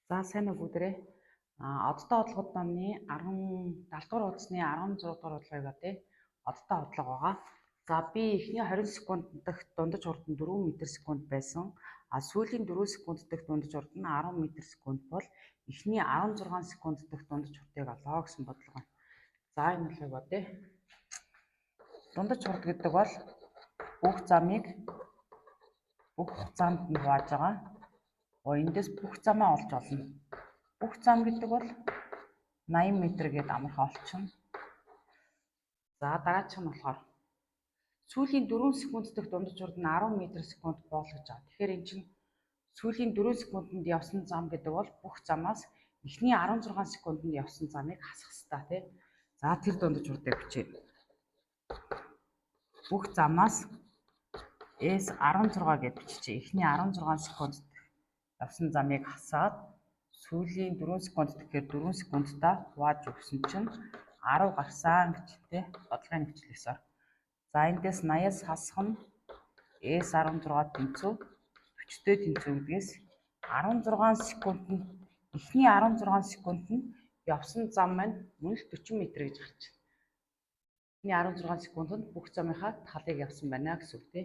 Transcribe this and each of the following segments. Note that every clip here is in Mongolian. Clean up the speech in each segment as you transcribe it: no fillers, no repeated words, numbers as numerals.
За сайн уу бүгдээрээ. Одтой одлогод номны 70 дугаар удасны 16 дугаар одлогыг одоо одтой одлого байгаа. За би эхний 20 секунд дахь дундаж хурд нь 4 м/сек байсан. Сүүлийн 4 секунд дахь дундаж хурд нь 10 м/сек бол эхний 16 секунд дахь дундаж хурдыг олоо гэсэн бодлого байна. За энэ болохыг одоо дундаж хурд гэдэг бол бүх замыг бүх хугацаанд нь хувааж байгаа. Эндээс бүх замаа олж олно. Бүх зам гэдэг бол 80 м гээд амархан олчихно. За дараачих нь болохоор сүүлийн 4 секунд дахь дундаж хурд нь 10 м/сек боол гэж байгаа. Тэгэхээр эн чинь сүүлийн 4 секундэд явсан зам гэдэг бол бүх замаас эхний 16 секундэд явсан замыг хасах хэрэгтэй тий. За тэр дундаж хурдыг бичье. Бүх замаас S16 гэж биччихье. Эхний 16 секунд явсан замыг хасаад сүүлийн 4 секунд тэгэхээр 4 секундтай хувааж өгсөн чинь 10 гарсан гэж тий бодлогын нэвчлэлээр. За эндээс 80-аас хасах нь S16 тэнцүү 40-тэй тэнцүү гэдгээс 16 секундэд эхний 16 секундэд явсан зам маань мөн л 40 м гэж гарч байна. Эхний 16 секундэд бүх замынхаа талыг явсан байна гэсэн үг тий.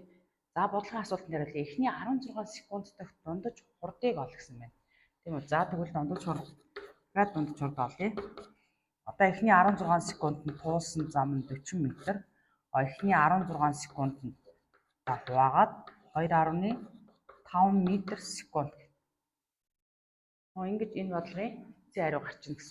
За бодлогын асуултанд хариулъя. Эхний 16 секунд дахь дундаж хурдыг ол гэсэн байна. Тийм үү? За тэгвэл дундаж хурд олъё. Одоо эхний 16 секундэд туулсан зам нь 40 м. Эхний 16 секундэд хуваагаад 2.5 м/сек. Ингэж энэ бодлогын хариу гарч ийн гэсэн.